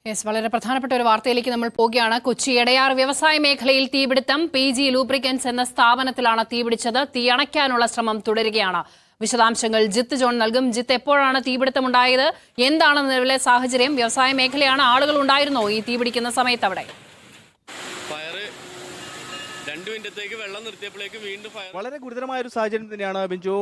Yes, വളരെ പ്രധാനപ്പെട്ട ഒരു വാർത്തയിലേക്ക് നമ്മൾ പോവുകയാണ്. കൊച്ചി എടയാർ വ്യവസായ മേഖലയിൽ തീപിടുത്തം. PG ലൂബ്രിക്കൻസ് എന്ന സ്ഥാപനത്തിലാണ് തീപിടിച്ചത്. തീയണയ്ക്കാനുള്ള ശ്രമം തുടരുകയാണ്. വിശദാംശങ്ങൾ ജിത്ത് ജോൺ നൽകും. ജിത്ത്, എപ്പോഴാണ് തീപിടുത്തമുണ്ടായത്? എന്താണ് നിലവിലെ സാഹചര്യം? വ്യവസായ മേഖലയാണ്, ആളുകൾ ഉണ്ടായിരുന്നോ ഈ തീപിടിക്കുന്ന സമയത്ത് അവിടെ? വളരെ ഗുരുതരമായ ഒരു സാഹചര്യം തന്നെയാണ് ബിഞ്ചു.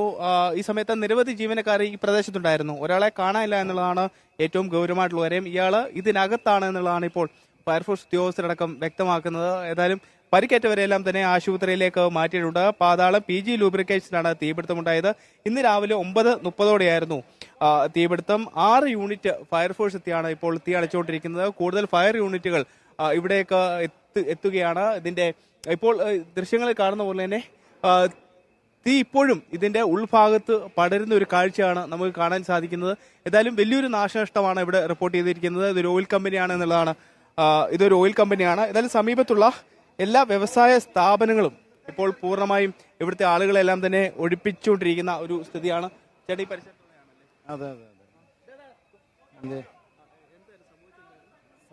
ഈ സമയത്ത് നിരവധി ജീവനക്കാർ ഈ പ്രദേശത്തുണ്ടായിരുന്നു. ഒരാളെ കാണാനില്ല എന്നുള്ളതാണ് ഏറ്റവും ഗൗരവമായിട്ടുള്ള കാര്യം. ഇയാള് ഇതിനകത്താണ് എന്നുള്ളതാണ് ഇപ്പോൾ ഫയർഫോഴ്സ് ഉദ്യോഗസ്ഥരടക്കം വ്യക്തമാക്കുന്നത്. ഏതായാലും പരിക്കേറ്റവരെല്ലാം തന്നെ ആശുപത്രിയിലേക്ക് മാറ്റിയിട്ടുണ്ട്. പാതാളം PG ലൂബ്രിക്കേഷനിലാണ് തീപിടുത്തമുണ്ടായത്. ഇന്ന് രാവിലെ 9:30 തീപിടുത്തം. 6 യൂണിറ്റ് ഫയർഫോഴ്സ് എത്തിയാണ് ഇപ്പോൾ തീ അണച്ചുകൊണ്ടിരിക്കുന്നത്. കൂടുതൽ ഫയർ യൂണിറ്റുകൾ ഇവിടേക്ക് എത്തുകയാണ്. ഇതിന്റെ ഇപ്പോൾ ദൃശ്യങ്ങളിൽ കാണുന്ന പോലെ തന്നെ തീ ഇപ്പോഴും ഇതിന്റെ ഉൾഭാഗത്ത് പടരുന്ന ഒരു കാഴ്ചയാണ് നമുക്ക് കാണാൻ സാധിക്കുന്നത്. ഏതായാലും വലിയൊരു നാശനഷ്ടമാണ് ഇവിടെ റിപ്പോർട്ട് ചെയ്തിരിക്കുന്നത്. ഇതൊരു ഓയിൽ കമ്പനിയാണ് എന്നുള്ളതാണ്. ഇതൊരു ഓയിൽ കമ്പനിയാണ്. ഏതായാലും സമീപത്തുള്ള എല്ലാ വ്യവസായ സ്ഥാപനങ്ങളും ഇപ്പോൾ പൂർണ്ണമായും ഇവിടുത്തെ ആളുകളെല്ലാം തന്നെ ഒഴിപ്പിച്ചുകൊണ്ടിരിക്കുന്ന ഒരു സ്ഥിതിയാണ്. ചേട്ടാ, ഈ പരിസരത്തുള്ളതാണല്ലേ? അതെ,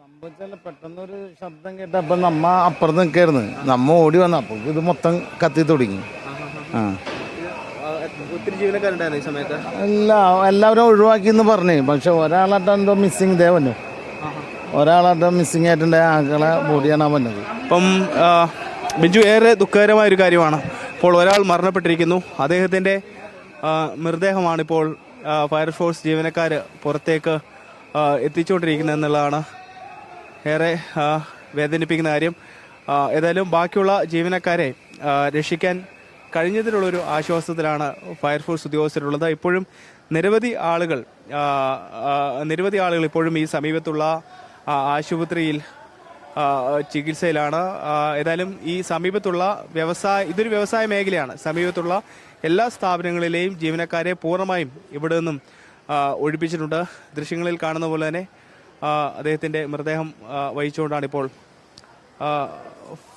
സംഭവിച്ചാൽ പെട്ടെന്നൊരു ശബ്ദം കേട്ടപ്പോൾ നമ്മ അപ്പുറത്ത് നിൽക്കായിരുന്നു. നമ്മ ഓടി വന്ന അപ്പോൾ ഇത് മൊത്തം കത്തി തുടങ്ങി. ഒത്തിരി ജീവനക്കാരുണ്ടായിരുന്നു ഈ സമയത്ത്. എല്ലാവരും ഒഴിവാക്കി എന്ന് പറഞ്ഞു. പക്ഷെ ഒരാളായിട്ട് എന്തോ മിസ്സിങ് ഇതേ പറഞ്ഞു. ഒരാളായിട്ട് മിസ്സിങ് ആയിട്ടുണ്ട്. ആളുകളെ ബോഡിയാണ് പറഞ്ഞത്. ഇപ്പം ബിജു, ഏറെ ദുഃഖകരമായ ഒരു കാര്യമാണ്. ഇപ്പോൾ ഒരാൾ മരണപ്പെട്ടിരിക്കുന്നു. അദ്ദേഹത്തിന്റെ മൃതദേഹമാണ് ഇപ്പോൾ ഫയർഫോഴ്സ് ജീവനക്കാർ പുറത്തേക്ക് എത്തിച്ചുകൊണ്ടിരിക്കുന്നത് എന്നുള്ളതാണ് ഏറെ വേദനിപ്പിക്കുന്ന കാര്യം. ഏതായാലും ബാക്കിയുള്ള ജീവനക്കാരെ രക്ഷിക്കാൻ കഴിഞ്ഞതിലുള്ളൊരു ആശ്വാസത്തിലാണ് ഫയർഫോഴ്സ് ഉദ്യോഗസ്ഥരുള്ളത്. ഇപ്പോഴും നിരവധി ആളുകൾ ഇപ്പോഴും ഈ സമീപത്തുള്ള ആശുപത്രിയിൽ ചികിത്സയിലാണ്. ഏതായാലും ഈ സമീപത്തുള്ള ഇതൊരു വ്യവസായ മേഖലയാണ്. സമീപത്തുള്ള എല്ലാ സ്ഥാപനങ്ങളിലെയും ജീവനക്കാരെ പൂർണ്ണമായും ഇവിടെ നിന്നും ഒഴിപ്പിച്ചിട്ടുണ്ട്. ദൃശ്യങ്ങളിൽ കാണുന്ന പോലെ തന്നെ അദ്ദേഹത്തിന്റെ മൃതദേഹം വഹിച്ചുകൊണ്ടാണ് ഇപ്പോൾ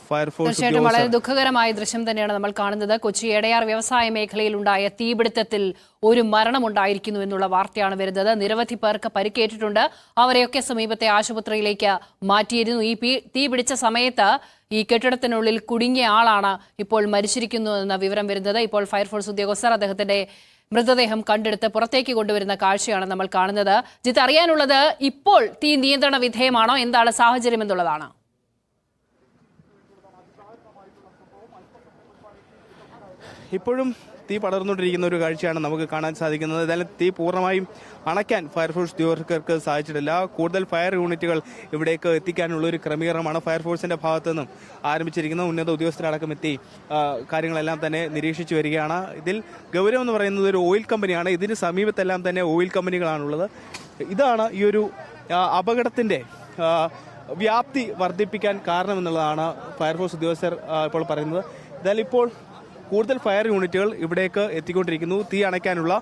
ഫയർഫോഴ്സ്. തീർച്ചയായിട്ടും വളരെ ദുഃഖകരമായ ദൃശ്യം തന്നെയാണ് നമ്മൾ കാണുന്നത്. കൊച്ചി എടയാർ വ്യവസായ മേഖലയിൽ ഉണ്ടായ തീപിടുത്തത്തിൽ ഒരു മരണമുണ്ടായിരിക്കുന്നു എന്നുള്ള വാർത്തയാണ് വരുന്നത്. നിരവധി പേർക്ക് പരിക്കേറ്റിട്ടുണ്ട്. അവരെയൊക്കെ സമീപത്തെ ആശുപത്രിയിലേക്ക് മാറ്റിയിരുന്നു. ഈ തീ പിടിച്ച സമയത്ത് ഈ കെട്ടിടത്തിനുള്ളിൽ കുടുങ്ങിയ ആളാണ് ഇപ്പോൾ മരിച്ചിരിക്കുന്നു എന്ന വിവരം വരുന്നത്. ഇപ്പോൾ ഫയർഫോഴ്സ് ഉദ്യോഗസ്ഥർ അദ്ദേഹത്തിന്റെ മൃതദേഹം കണ്ടെടുത്ത് പുറത്തേക്ക് കൊണ്ടുവരുന്ന കാഴ്ചയാണ് നമ്മൾ കാണുന്നത്. ജിത്ത്, അറിയാനുള്ളത് ഇപ്പോൾ തീ നിയന്ത്രണ വിധേയമാണോ, എന്താണ് സാഹചര്യം എന്നുള്ളതാണ്? ഇപ്പോഴും തീ പടർന്നുകൊണ്ടിരിക്കുന്ന ഒരു കാഴ്ചയാണ് നമുക്ക് കാണാൻ സാധിക്കുന്നത്. ഏതായാലും തീ പൂർണ്ണമായും അണയ്ക്കാൻ ഫയർഫോഴ്സ് ഉദ്യോഗസ്ഥർക്ക് സാധിച്ചിട്ടില്ല. കൂടുതൽ ഫയർ യൂണിറ്റുകൾ ഇവിടേക്ക് എത്തിക്കാനുള്ള ഒരു ക്രമീകരണമാണ് ഫയർഫോഴ്സിന്റെ ഭാഗത്തു നിന്നും ആരംഭിച്ചിരിക്കുന്നത്. ഉന്നത ഉദ്യോഗസ്ഥരടക്കം എത്തി കാര്യങ്ങളെല്ലാം തന്നെ നിരീക്ഷിച്ചു വരികയാണ്. ഇതിൽ ഗൗരവം എന്ന് പറയുന്നത് ഒരു ഓയിൽ കമ്പനിയാണ്. ഇതിന് സമീപത്തെല്ലാം തന്നെ ഓയിൽ കമ്പനികളാണുള്ളത്. ഇതാണ് ഈ ഒരു അപകടത്തിന്റെ വ്യാപ്തി വർദ്ധിപ്പിക്കാൻ കാരണമെന്നുള്ളതാണ് ഫയർഫോഴ്സ് ഉദ്യോഗസ്ഥർ ഇപ്പോൾ പറയുന്നത്. എന്തായാലും ഇപ്പോൾ കൂടുതൽ ഫയർ യൂണിറ്റുകൾ ഇവിടേക്ക് എത്തിക്കൊണ്ടിരിക്കുന്നു. തീ അണയ്ക്കാനുള്ള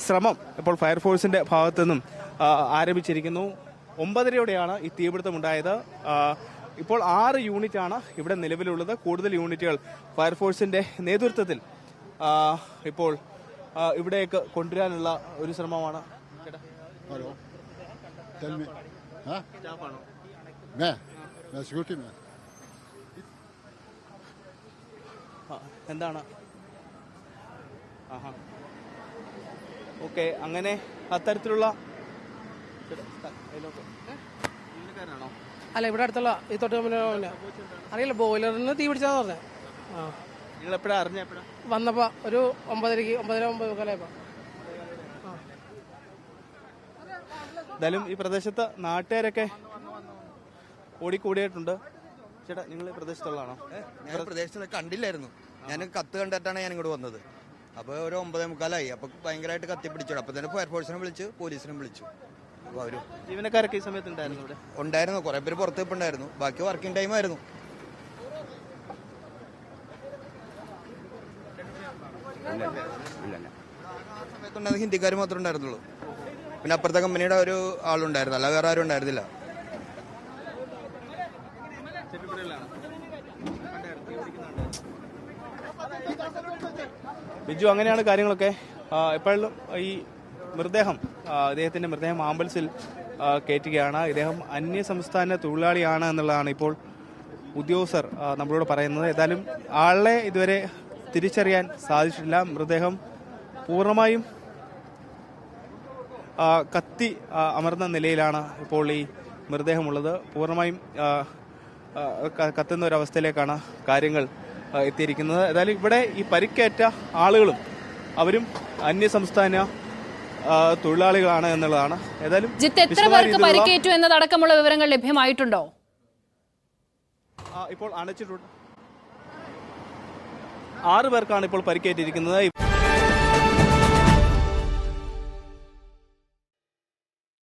ശ്രമം ഇപ്പോൾ ഫയർഫോഴ്സിന്റെ ഭാഗത്തു നിന്നും ആരംഭിച്ചിരിക്കുന്നു. 9:30 ഈ തീപിടുത്തം ഉണ്ടായത്. ഇപ്പോൾ 6 യൂണിറ്റാണ് ഇവിടെ നിലവിലുള്ളത്. കൂടുതൽ യൂണിറ്റുകൾ ഫയർഫോഴ്സിന്റെ നേതൃത്വത്തിൽ ഇപ്പോൾ ഇവിടേക്ക് കൊണ്ടുവരാനുള്ള ഒരു ശ്രമമാണ്. എന്താണ്? ഓക്കെ, അങ്ങനെ അത്തരത്തിലുള്ള ജീവനക്കാരാണോ? അല്ല, ഇവിടെ അടുത്തുള്ള ഈ തൊട്ട് അറിയില്ല. ബോയിലറിന് തീ പിടിച്ചാന്ന് പറഞ്ഞേ. നിങ്ങൾ എപ്പോഴാ അറിഞ്ഞ? വന്നപ്പോ ഒരു 9:30 എന്തായാലും ഈ പ്രദേശത്ത് നാട്ടുകാരൊക്കെ ഓടിക്കൂടിയിട്ടുണ്ട്. ചേട്ടാ, നിങ്ങൾ ഈ പ്രദേശത്തുള്ളതാണോ? ഞാൻ പ്രദേശത്ത് കണ്ടില്ലായിരുന്നു. ഞാൻ കത്ത് കണ്ടിട്ടാണ് ഞാൻ ഇങ്ങോട്ട് വന്നത്. അപ്പോൾ ഒരു 9:45 അപ്പോൾ ഭയങ്കരമായിട്ട് കത്തിപ്പിടിച്ചു. അപ്പോൾ തന്നെ ഫയർഫോഴ്സിനെ വിളിച്ചു, പോലീസിനും വിളിച്ചു. അപ്പോൾ അവരും ജീവനക്കാരൊക്കെ ഈ സമയത്ത് ഉണ്ടായിരുന്നു. കുറേ പേര് പുറത്ത് ഉണ്ടായിരുന്നു. ബാക്കി വർക്കിംഗ് ടൈം ആയിരുന്നു. സമയത്തുണ്ടായത് ഹിന്ദിക്കാർ മാത്രമേ ഉണ്ടായിരുന്നുള്ളൂ. പിന്നെ അപ്പുറത്തെ കമ്പനിയുടെ ഒരു ആളുണ്ടായിരുന്നു, അല്ല വേറെ ആരും ഉണ്ടായിരുന്നില്ല. ബിജു, അങ്ങനെയാണ് കാര്യങ്ങളൊക്കെ. എപ്പോഴും ഈ മൃതദേഹം, അദ്ദേഹത്തിന്റെ മൃതദേഹം ആംബുലൻസിൽ കയറ്റുകയാണ്. ഇദ്ദേഹം അന്യസംസ്ഥാന തൊഴിലാളിയാണ് എന്നുള്ളതാണ് ഇപ്പോൾ ഉദ്യോഗസ്ഥർ നമ്മളോട് പറയുന്നത്. ഏതായാലും ആളെ ഇതുവരെ തിരിച്ചറിയാൻ സാധിച്ചിട്ടില്ല. മൃതദേഹം പൂർണ്ണമായും കത്തി അമർന്ന നിലയിലാണ് ഇപ്പോൾ ഈ മൃതദേഹമുള്ളത്. പൂർണ്ണമായും കത്തുന്ന ഒരവസ്ഥയിലേക്കാണ് കാര്യങ്ങൾ എത്തിയിരിക്കുന്നത്. ഏതായാലും ഇവിടെ ഈ പരിക്കേറ്റ ആളുകളും അവരും അന്യസംസ്ഥാന തൊഴിലാളികളാണ് എന്നുള്ളതാണ്. ഏതായാലും എത്ര പേർക്ക് പരിക്കേറ്റു എന്നതടക്കമുള്ള വിവരങ്ങൾ ലഭ്യമായിട്ടുണ്ടോ? ഇപ്പോൾ അണച്ചിട്ടുണ്ട്. 6 പേർക്കാണ് ഇപ്പോൾ പരിക്കേറ്റിരിക്കുന്നത്.